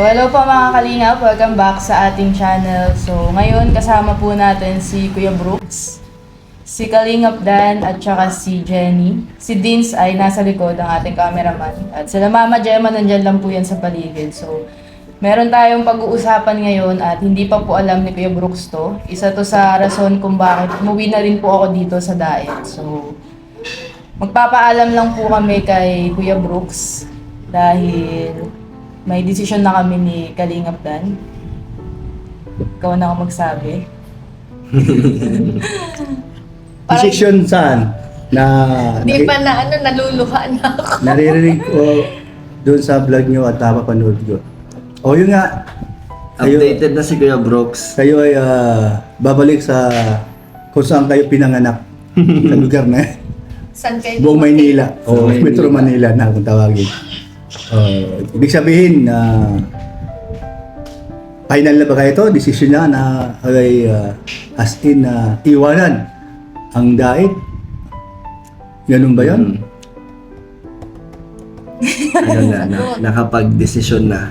hello po mga kalingap. Welcome back sa ating channel. So, ngayon kasama po natin si Kuya Brooks, si Kalingap Dan, at saka si Jenny. Si Dins ay nasa likod ang ating cameraman. At sila Mama Gemma nandyan lang po yan sa paligid. So, meron tayong pag-uusapan ngayon at hindi pa po alam ni Kuya Brooks to. Isa to sa rason kung bakit umuwi na rin po ako dito sa diet. So, magpapaalam lang po kami kay Kuya Brooks dahil may desisyon na kami ni Kalingap Dan. Ikaw na ako magsabi. Decision saan? Di pa na naluluha na ako. Naririnig ko doon sa vlog nyo at napapanood ko. O yun nga, Updated na si Kuya Brooks. kayo ay babalik sa kung saan kayo pinanganak sa lugar na Saan kayo buong Maynila o Sa Maynila. Metro Manila na kung tawagin. Ibig sabihin na final na ba kayo ito? Decision na ay as in iwanan ang daig? Ganun ba yun? Ayun na, nakapag-desisyon na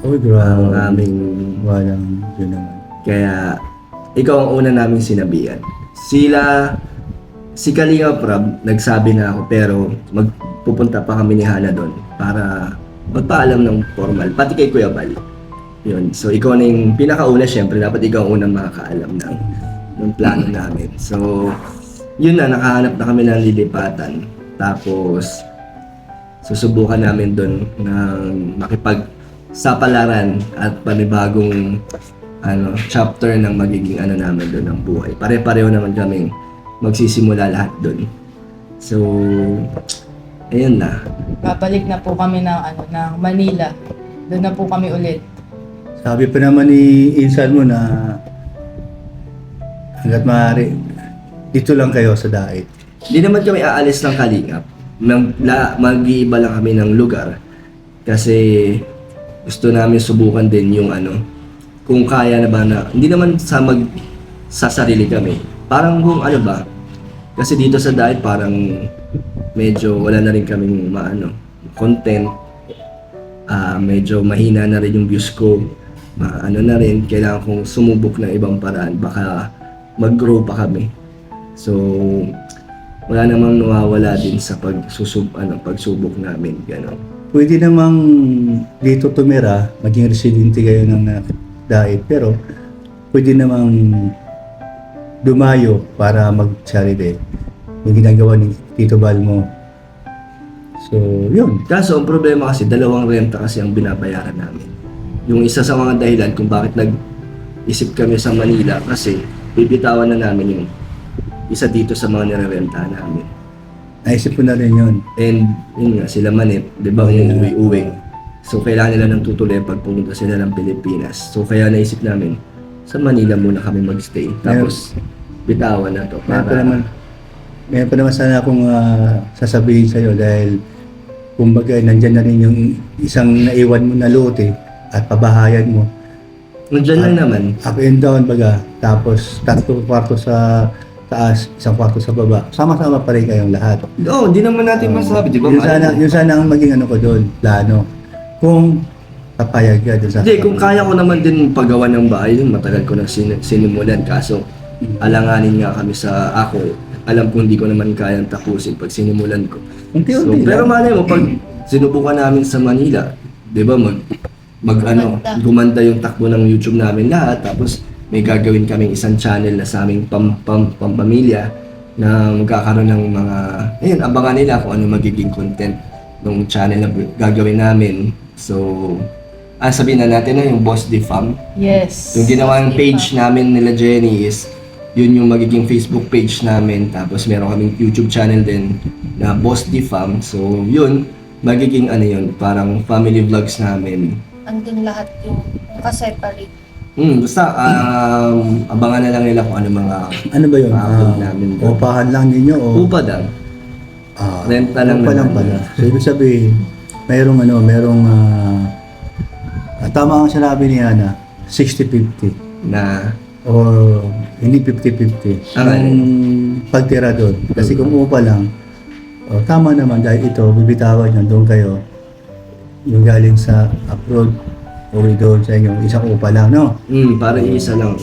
Oh, ang grabe. aming... Walang yun naman. Kaya, ikaw ang una naming sinabihan. Si Kalinga Prab, nagsabi na ako, pero magpupunta pa kami ni Hana doon para magpaalam ng formal, pati kay Kuya Bal. Yun. So, ikaw na yung pinakauna, syempre, dapat ikaw ang unang makakaalam ng plano namin. So, yun na, nakahanap na kami ng lilipatan. Tapos, susubukan namin doon ng makipagsapalaran at panibagong chapter ng magiging namin doon ng buhay. Pare-pareho naman kaming magsisimula lahat doon. So, ayun na. Babalik na po kami ng Manila. Doon na po kami ulit. Sabi pa naman ni Insan mo na hanggat maaari, dito lang kayo sa daig. Hindi naman kami aalis ng Kalingap. Mag-iiba lang kami ng lugar. Kasi gusto namin subukan din yung kung kaya na ba na, hindi naman sa sarili kami. Parang kung kasi dito sa diet parang medyo wala na rin kaming content. Medyo mahina na rin yung views ko. Na rin, kailangan kong sumubok ng ibang paraan. Baka mag-grow pa kami. So, wala namang nawawala din sa pagsubok namin. Ganon. Pwede namang dito tumira, maging residente kayo ng daig, pero pwede namang dumayo para mag-charity. Yung ginagawa ni Tito Balmo. So, yun. Kaso, ang problema kasi, dalawang renta kasi ang binabayaran namin. Yung isa sa mga dahilan kung bakit nag-isip kami sa Manila kasi bibitawan na namin yung isa dito sa mga nirerentahan namin. Naisip ko na rin yun. And yun nga, sila Manip, di ba, umuwi-uwi. So, kailangan nila ng tutuloy pag pumunta sila ng Pilipinas. So, kaya naisip namin, sa Manila muna kami magstay. Tapos, bitawan na to. Meron pa naman sana akong sasabihin sa'yo dahil kumbaga nandyan na rin yung isang naiwan mo na lote at pabahayan mo. Nandiyan lang naman. Up and down baga. Tapos 3 kwarto sa taas, 1 kwarto sa baba. Sama-sama pa rin kayong lahat. Oo, hindi naman natin masabi, di ba? Yun sana ang maging ko doon, plano. Kung papayag ka doon sa... Hindi, kung kaya ko naman din paggawa ng bahay, yun, matagal ko na sinimulan. Kaso, alanganin nga kami sa ako. Alam ko hindi ko naman kayang tapusin pag sinimulan ko. Unti-unti Pero lang. malay mo, pag sinubukan namin sa Manila, di ba, gumanda yung takbo ng YouTube namin lahat, tapos may gagawin kaming isang channel na sa aming pampamilya na magkakaroon ng mga, abangan nila kung ano magiging content ng channel na gagawin namin. So, sabihin na natin na yung Boss D Fam. Yes. Yung ginawang page namin nila Jenny is, yun yung magiging Facebook page namin. Tapos meron kaming YouTube channel din na Boss D Fam. So, yun, magiging yun, parang family vlogs namin. Andun lahat yung nakaseparate. Basta, abangan na lang nila kung ano mga Ano ba yun? upload namin doon. Upahan lang ninyo o... Upa lang. Renta lang upa lang naman. pala. So, ibig sabihin, merong tama ang sinabi ni Ana, 60-50. Na, Or hindi 50-50. Ang Yung pagtira doon. Kasi kung upa lang, tama naman dahil ito, bibitawan nyo, doon kayo, yung galing sa abroad, o uwi doon sa inyo. Isang upa lang, no? Para isa lang,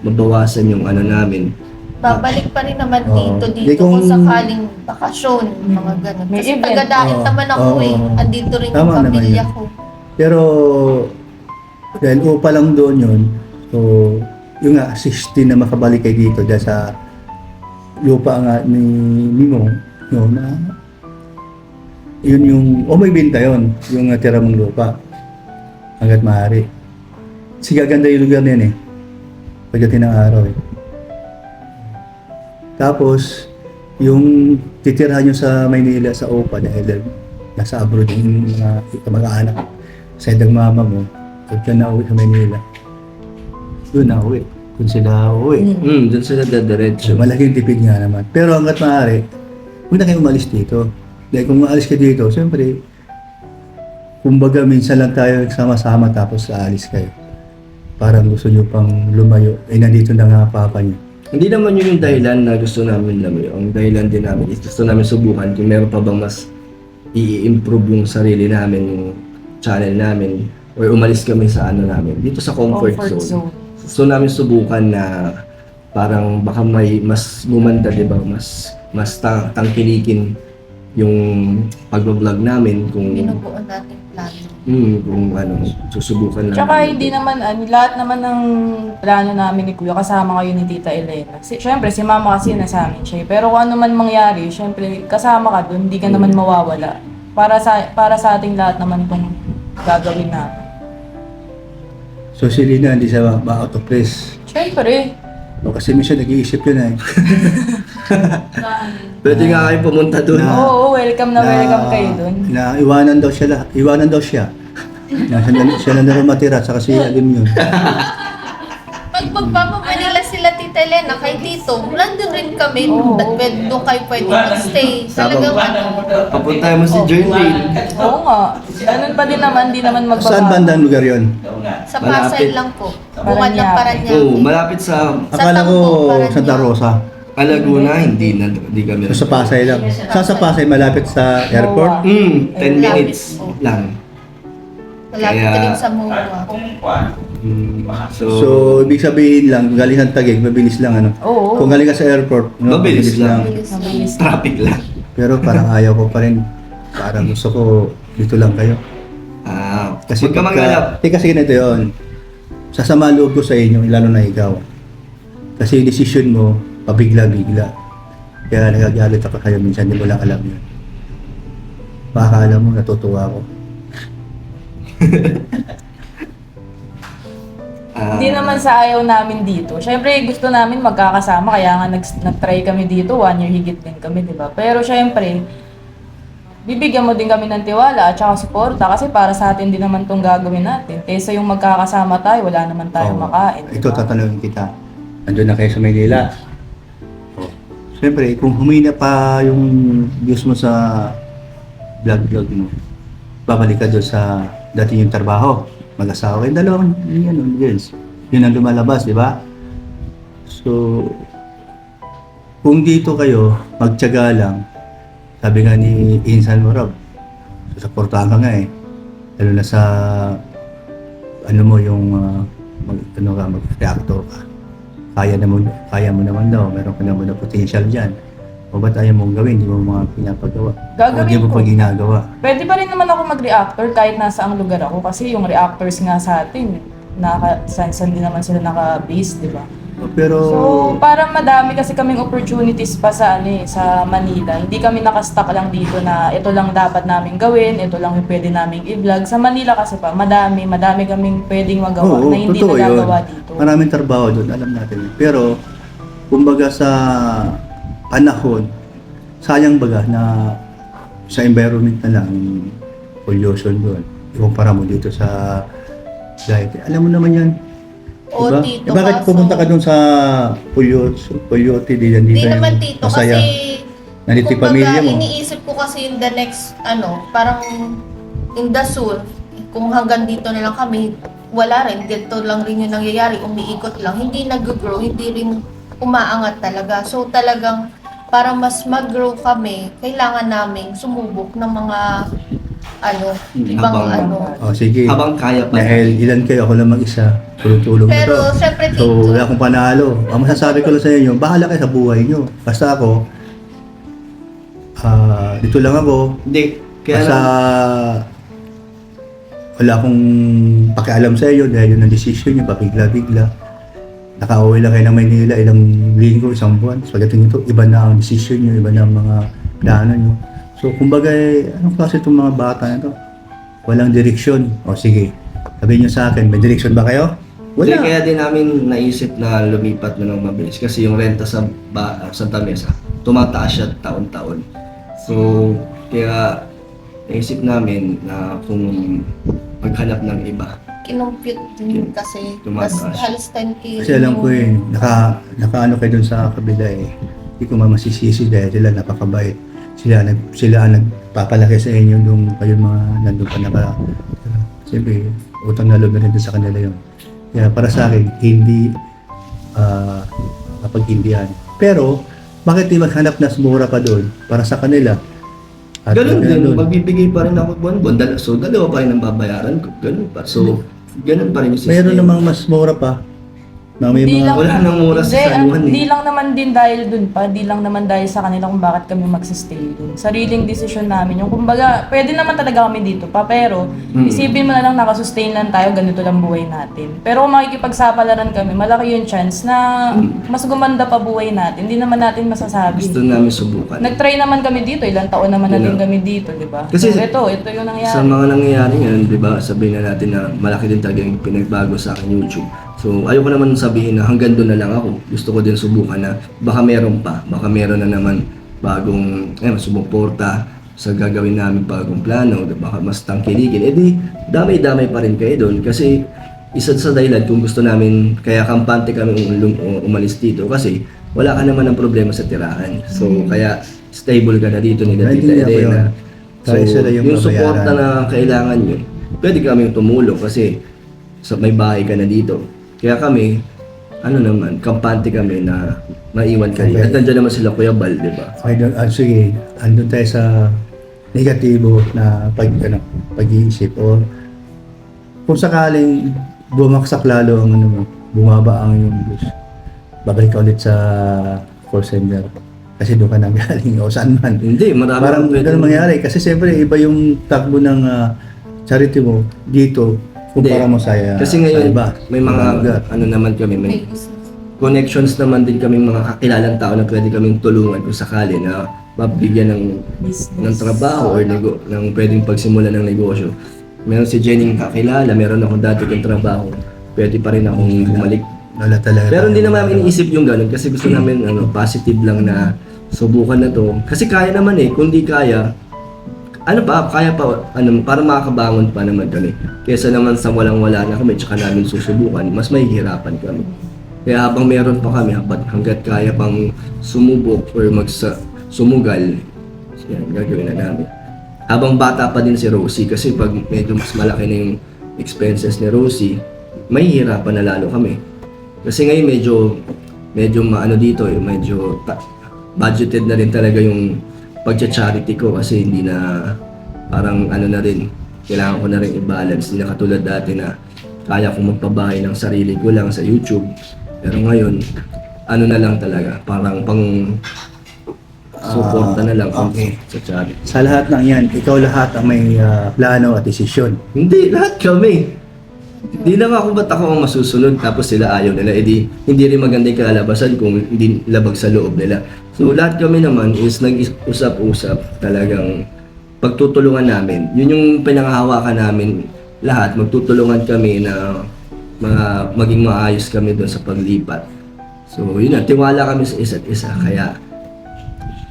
mabawasan yung ano namin. Babalik pa rin naman Oo. dito Di kung kung- sakaling bakasyon, mga ganun. May Kasi event. taga-dait Oo. naman ako Oo. eh. Andito rin Tama yung naman pamilya yun. ko. Pero, dahil upa lang doon yun, so, yung nga, 16 na makabalik kayo dito dahil sa lupa nga ni Mimo, no, na yun yung, may binta yun, yung tira mong lupa, hanggat maaari. Kasi gaganda yung lugar na yun eh, pagdating ng araw eh. Tapos, yung titirahan nyo sa Maynila sa OPA dahil nasa abroad yung mga kamag-anak sa edang mama mo, pag ka na uwi sa Maynila, doon na uwi. Kung sila uwi. Doon sila dadiretso. So, malaking tipid nga naman. Pero hanggat maaari, huwag na kayo umalis dito. Dahil kung umalis ka dito, siyempre, kumbaga minsan lang tayo sama-sama tapos aalis kayo. Parang gusto nyo pang lumayo. Eh, nandito na nga papa nyo. Hindi naman yun yung dahilan na gusto namin lumayo. Ang dahilan din namin is gusto namin subukan kung meron pa bang mas i-improve yung sarili namin, yung channel namin, or umalis kami sa ano namin, dito sa comfort zone. Gusto namin subukan na parang baka may mas gumanda, di ba? Mas tangkilikin yung pag-vlog namin kung Binubuo natin plano. kung ano, susubukan lang. Tsaka namin. hindi naman, lahat naman ng plano namin ni Kuya, kasama kayo ni Tita Elena. Siyempre, si Mama kasi nasa amin siya. Pero kung ano man mangyari, siyempre, kasama ka doon, hindi ka naman mawawala. Para sa ating lahat naman itong gagawin natin. So si Lina hindi siya ma-out of place. Siyempre. O, kasi minsan nag-iisip yun eh. Pwede nga kayo pumunta doon. Oo, welcome na welcome kayo doon. Na iwanan daw siya. Na siya na naroon matira sa kasi alim yun. Pag magpapamanila sila Tita Elena kay Tito, nandun rin kami. Oo. Doon kayo pwede mag-stay. Talagang ano, Papuntahan mo si Jerlyn. Oo nga. Ganun pa din naman, di naman magbabago. Saan bandang lugar yun? sa Malapit. Pasay lang po. Bungad ng Paranaque. Paranaque. Oo, malapit sa Akala ko Tambo, Paranaque. Santa Rosa. Laguna, hindi kami. So, sa Pasay lang. Saan sa Pasay? Malapit sa airport? 10 Malapit minutes po. lang. Malapit Kaya- rin sa MOA. So, So, ibig sabihin lang, kung galing sa Taguig, mabilis lang ano. Oo. Kung galing ka sa airport, no, Mabilis lang. Mabilis. traffic lang. Pero parang ayaw ko pa rin. Parang gusto ko dito lang kayo. Kasi huwag ka mangalap. Kasi ganito yun. Sasama loob ko sa inyo, lalo na ikaw. Kasi yung decision mo, pabigla-bigla. Kaya nagagalit ako kayo minsan, di mo lang alam yun. Baka alam mo, natutuwa ako. Hindi naman sa ayaw namin dito. Siyempre, gusto namin magkakasama, kaya nga nag-try kami dito, 1 year higit din kami, di ba? Pero siyempre, bibigyan mo din kami ng tiwala at saka suporta kasi para sa atin din naman itong gagawin natin. Kaysa yung magkakasama tayo, wala naman tayo Oo. makain. di Ito, ba? tatanungin kita. Nandun na kayo sa Maynila. Oh. Siyempre, kung humina pa yung views mo sa vlog mo, babalik ka doon sa dati yung trabaho. Mag-asawa kayo, dalawang girls. Yun ang lumalabas, di ba? So, kung dito kayo, magtiyaga lang, sabi nga ni Insan mo, Rob, susuportahan ka nga eh. Lalo na sa, ano mo, yung, mag-reactor ka. Kaya mo naman daw, meron ka naman na potential dyan. O ba't ayaw mong gawin, di mo mga pinapagawa? Gagawin O di mo ko. pa ginagawa? Pwede pa rin naman ako mag-reactor kahit nasa ang lugar ako kasi yung reactors nga sa atin, saan din naman sila naka-base, di ba? Pero, So, para madami kasi kaming opportunities pa sa sa Manila. Hindi kami nakastock lang dito na ito lang dapat namin gawin, ito lang yung pwede naming i-vlog. Sa Manila kasi pa, madami kaming pwedeng magawa oo, na hindi totoo yun. nagagawa dito. Maraming trabaho doon, alam natin. Pero, kumbaga sa panahon, sayang baga na sa environment na lang, yung pollution doon. Ikumpara mo dito sa diet. Alam mo naman yan. O, Diba? Tito, Bakit kaso- pumunta ka doon sa pollution, Hindi naman Tito masaya. kasi Nandito yung pamilya mo. iniisip ko kasi in the next parang in the soon, kung hanggang dito na lang kami, wala rin, dito lang rin yung nangyayari, umiikot lang, hindi nag-grow, hindi rin umaangat talaga. So talagang para mas mag-grow kami, kailangan namin sumubok ng mga ibang Habang- O sige. Habang kaya pa. Dahil ilan kayo, ako lang mag-isa. Tulong-tulong na to. Pero syempre So, dito, wala akong panalo. Ang masasabi ko lang sa inyo, bahala kayo sa buhay nyo. Basta ako, dito lang ako. Hindi, kaya Basta, wala akong pakialam sa inyo dahil yun ang desisyon nyo, pabigla-bigla. Nakauwi lang kayo ng Maynila, ilang linggo, isang buwan. So, pagdating ito, iba na ang desisyon nyo, iba na ang mga plano nyo. So, kumbaga, anong klase itong mga bata na ito? Walang direksyon. O sige, sabihin nyo sa akin, may direksyon ba kayo? Wala. Wala. Kaya din namin naisip na lumipat na ng mabilis kasi yung renta sa Santa Mesa, tumataas siya taon-taon. So, kaya naisip namin na kung maghanap ng iba. kinumpute din kasi mas Tumataas. halos 10K. Kasi alam ko nakaano kayo dun sa kabila eh. Hindi ko mamasisisi dahil sila napakabait. Sila ang nagpapalaki sa inyo nung kayo mga nandun pa naka. Siyempre, utang na loob na rin dun sa kanila yun. Kaya para sa akin, hindi mapaghindihan. Pero, bakit di maghanap na mura pa doon para sa kanila? At Ganun din, doon. magbibigay pa rin ako buwan-buwan. So, dalawa pa rin ang babayaran ko. Ganun pa. So, ganun pa rin yung system. Mayroon namang mas mura pa. Na may Di mga, Wala nang mura sa saluhan eh. Di lang naman din dahil dun pa, di lang naman dahil sa kanila kung bakit kami magsistay dun. Sariling desisyon namin. Yung kumbaga, pwede naman talaga kami dito pa, pero isipin mo na lang nakasustain lang tayo, ganito lang buhay natin. Pero kung makikipagsapalaran kami, malaki yung chance na mas gumanda pa buhay natin. Hindi naman natin masasabi. Gusto namin subukan. Nag-try naman kami dito, ilang taon naman Yun natin na. kami dito, di ba? Kasi So, ito yung nangyari. Sa mga nangyayari ngayon, di ba, sabihin na natin na malaki din talaga yung pinagbago sa akin YouTube. So, ayoko naman sabihin na hanggang doon na lang ako. Gusto ko din subukan na baka meron pa. Baka meron na naman bagong sumuporta sa gagawin namin bagong plano. Baka mas tangkiligin. Eh di, damay-damay pa rin kayo doon. Kasi isa sa dahilan kung gusto namin, kaya kampante kami umalis dito. Kasi wala ka naman ng problema sa tirahan. So, kaya stable ka na dito ni Tita Naintindihan ko Elena. yun. Kaya sila yung yung babayaran. suporta na kailangan nyo, pwede kami tumulong kasi may bahay ka na dito. Kaya kami, kampante kami na maiwan kayo. Okay. At nandiyan naman sila Kuya Bal, di ba? Okay, sige, andun tayo sa negatibo na pag-iisip o kung sakaling bumaksak lalo ang bumaba ang yung bus, babalik ka ulit sa call center kasi doon ka nang galing o saan man. Hindi, marami Parang pwede- ganun mangyari kasi siyempre iba yung takbo ng charity mo dito kumpara mo sa Kasi sa ngayon, iba. may mga, lugar. naman kami, may May business. connections naman din kaming mga kakilalang tao na pwede kaming tulungan kung sakali na mabigyan ng Business. trabaho or ng pwedeng pagsimula ng negosyo. Meron si Jenny kakilala, meron akong dati kong trabaho. Pwede pa rin akong bumalik. Wala talaga. Pero hindi naman namin iniisip yung ganun kasi gusto namin positive lang na subukan na to. Kasi kaya naman kung di kaya, kaya pa, para makakabangon pa naman kami. Kesa naman sa walang-wala na kami, tsaka namin susubukan, mas mahihirapan kami. Kaya habang meron pa kami, hanggat kaya pang sumubok or sumugal, yan, gagawin na namin. Habang bata pa din si Rosie, kasi pag medyo mas malaki na yung expenses ni Rosie, mahihirapan na lalo kami. Kasi ngayon medyo dito medyo budgeted na rin talaga yung pagcha-charity ko kasi hindi na parang na rin, kailangan ko na rin i-balance. Hindi na katulad dati na kaya kong magpabahay ng sarili ko lang sa YouTube. Pero ngayon, na lang talaga, parang pang suporta na lang okay. sa charity. Sa lahat ng yan, ikaw lahat ang may plano at desisyon. Hindi, lahat kami. Hindi lang ako ba't ako ang masusunod tapos sila ayaw nila. Hindi rin maganda yung kalabasan kung hindi labag sa loob nila. So lahat kami naman is nag-usap-usap talagang pagtutulungan namin. Yun yung pinanghahawakan namin lahat. Magtutulungan kami na maging maayos kami doon sa paglipat. So yun na, tiwala kami sa isa't isa. Kaya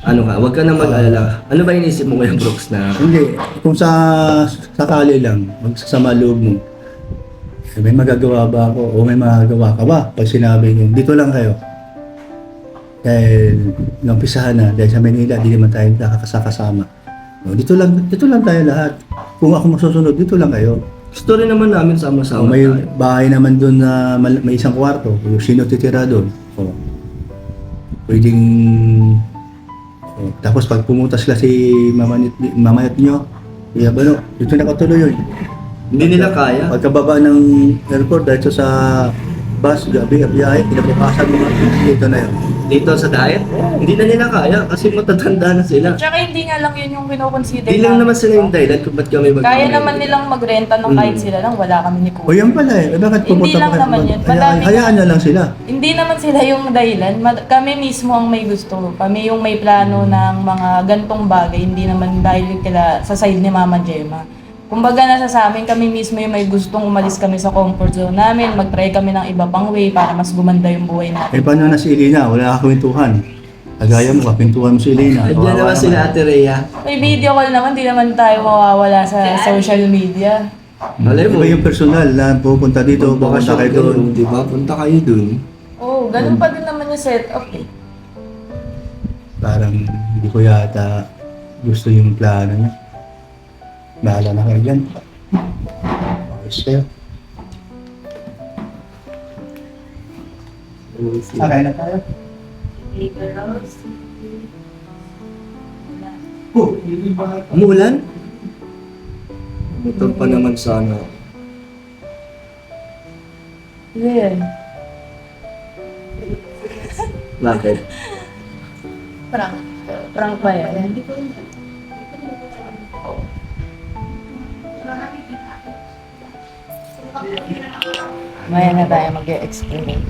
wag ka na mag-alala. Ano ba inisip mo Kuya Brooks na Hindi, kung sakali lang, magsasama loob mo, may magagawa ba ako o may magagawa ka ba pag sinabi nyo, dito lang kayo. Dahil naumpisahan na, dahil sa Manila, di naman tayo nakakasama. O, dito lang tayo lahat. Kung ako masusunod, dito lang kayo. gusto rin naman namin O, sama-sama may tayo? bahay naman doon na may isang kwarto. Kung sino titira doon. O, pwedeng... O, tapos pag pumunta sila si mamanit nyo, Iya ba no? Dito nakatuloy yun. Hindi nila kaya. Pagkababa ng airport, dahil sa bus, gabi, biyahe, pinabukasan mo dito na yun. Dito sa diet, hindi na nila kaya kasi matatanda na sila. Tsaka hindi nga lang yun yung kinoconsider Hindi lang naman sila yung dahilan kung ba't kami Kaya naman nilang magrenta ng kahit sila lang, wala kami ni O Kuya. yan pala eh. Bakit Hindi pupunta lang pa naman yan. Hayaan, Madami hayaan na lang sila. Hindi naman sila yung dahilan. Kami mismo ang may gusto. Kami yung may plano ng mga gantong bagay. Hindi naman dahil kila sa side ni Mama Gemma. Kumbaga nasa sa amin, kami mismo yung may gustong umalis kami sa comfort zone namin. Mag-try kami ng iba pang way para mas gumanda yung buhay natin. Eh paano na si Elena? Wala kakwentuhan. Kagaya mo, kapintuhan mo si Elena. Nandiyan Kawawa naman sila Ate Rhea. May video call naman, di naman tayo mawawala sa social media. Malay mo. Iba yung personal na pupunta dito, pupunta Bakasyon kayo kayo doon. di ba? Punta kayo dun. Oo, ganun pa din naman yung setup eh. Parang hindi ko yata gusto yung plano niya. Bahala na kayo dyan. Ayos kayo. Okay na tayo. Umulan? Motor pa naman sana. Ano yan? Bakit? Parang, Prank pa yan? Maya na tayo mag-explain.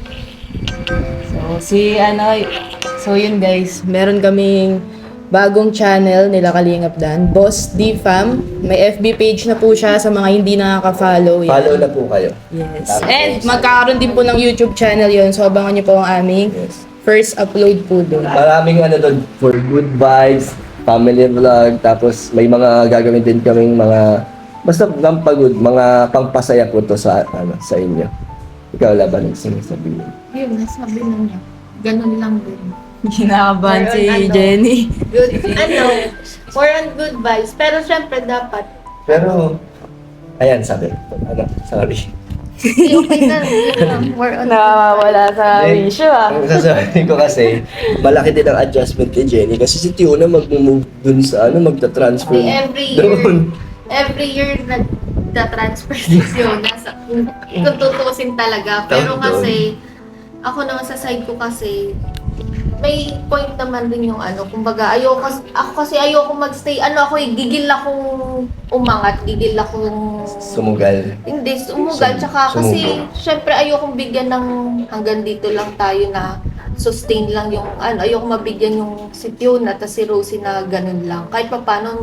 So yun guys, meron kaming bagong channel nila Kalingap Dan, Boss D Fam. May FB page na po siya sa mga hindi nakaka-follow. Yan. Follow na po kayo. Yes. And magkakaroon din po ng YouTube channel yun. So abangan niyo po ang aming first upload po doon. Maraming ano doon for good vibes, family vlog, tapos may mga gagawin din kaming mga basta pampagod, mga pangpasaya po to sa sa inyo. Ikaw laban ng sinasabihin. yun, nasabi na niya. Ganun lang din. Kinakabahan si Meron ano. Jenny. Good, more on good vibes. Pero syempre dapat, Pero ayan sabi. Sorry. okay na, yun lang, more on Nawawala sa Then, wisyo ah. Ang sasabihin ko kasi, malaki din ang adjustment ni Jenny kasi si Tiona mag-move dun sa magta-transfer doon. Every year nagta-transfer si Fiona sa kung tutuusin talaga. Pero Tawag kasi, ako naman sa side ko kasi, may point naman din yung kumbaga, ako kasi ayoko magstay, gigil akong umangat, gigil akong Sumugal. hindi, umugal. Tsaka kasi, syempre ayokong bigyan ng hanggang dito lang tayo na sustain lang yung ayokong mabigyan yung si Fiona at si Rosie na ganun lang. Kahit pa paano,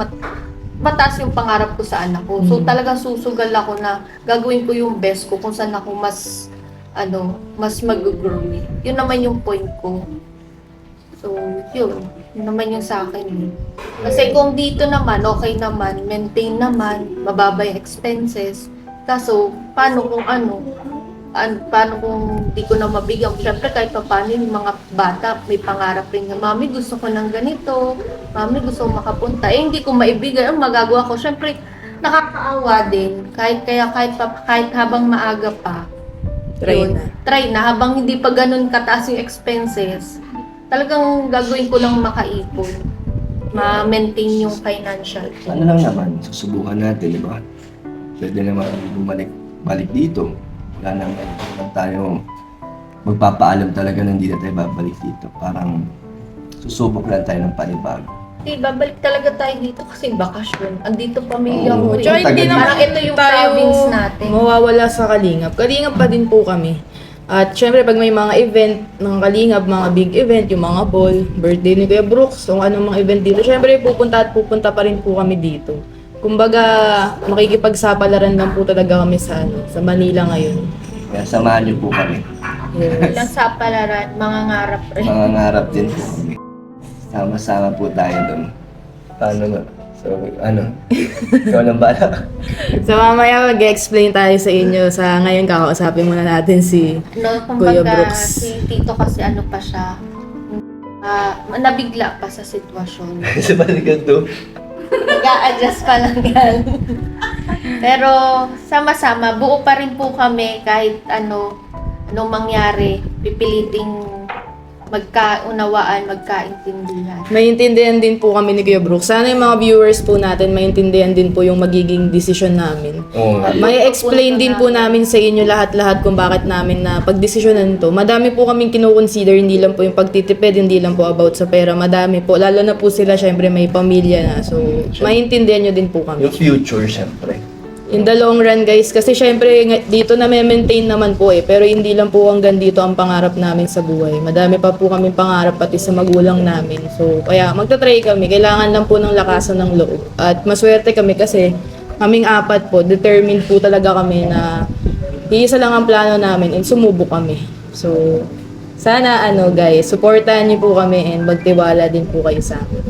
mataas yung pangarap ko sa anak ko. So talagang susugal ako na gagawin ko yung best ko kung saan ako mas mag-grow. Yun naman yung point ko. So, yun naman yung sa akin. Kasi kung dito naman, okay naman, maintain naman, mababa yung expenses. Kaso, paano kung di ko na mabigyan? Siyempre, kahit pa paano yung mga bata, may pangarap rin na, Mami, gusto ko ng ganito. Mami, gusto ko makapunta. Hindi ko maibigay. Ang magagawa ko? Siyempre, nakakaawa din. Kahit habang maaga pa. Try na. Habang hindi pa ganun kataas yung expenses, talagang gagawin ko lang makaipon. Ma-maintain yung financial ko. Ano lang naman, susubukan natin, di ba? Pwede naman balik dito. Wala naman tayo magpapaalam talaga na hindi na tayo babalik dito. Parang susubok lang tayo ng panibago. Babalik talaga tayo dito kasi bakasyon. Andito pamilya Oo. ko. Tsaka hindi naman Parang ito yung province natin. mawawala sa Kalingap. Kalingap pa din po kami. At syempre, pag may mga event ng Kalingap, mga big event, yung mga ball, birthday ni Kuya Brooks, o anong mga event dito, syempre pupunta pa rin po kami dito. Kumbaga, makikipagsapalaran lang po talaga kami sa Manila ngayon. Kaya samahan niyo po kami. Ilang sa palaran, mga ngarap rin. Mga ngarap din po kami. Sama-sama po tayo doon. Paano na? So, ikaw nang bala. So mamaya mag-explain tayo sa inyo. Sa ngayon, kakausapin muna natin si Kuya Kumbaga, Brooks. si Tito kasi pa siya, nabigla pa sa sitwasyon. Sa balikan doon. Nag-a-adjust pa lang yan. Pero sama-sama, buo pa rin po kami kahit anong mangyari. Pipiliting magkaunawaan, magkaintindihan. Maintindihan din po kami ni Kuya Brooks. Sana yung mga viewers po natin, maintindihan din po yung magiging desisyon namin. Oo. May explain din po namin sa inyo lahat-lahat kung bakit namin na pagdesisyonan to. Madami po kaming kino-consider, hindi lang po yung pagtitipid, hindi lang po about sa pera. Madami po. Lalo na po sila, syempre may pamilya na. So, maintindihan nyo din po kami. Yung future, syempre. In the long run guys, kasi syempre dito na maintain naman po pero hindi lang po hanggang dito ang pangarap namin sa buhay. Madami pa po kami pangarap pati sa magulang namin. So kaya magta-try kami, kailangan lang po ng lakasan ng loob. At maswerte kami kasi kaming apat po, determined po talaga kami na iisa lang ang plano namin and sumubok kami. So sana guys, supportahan niyo po kami and magtiwala din po kayo sa amin.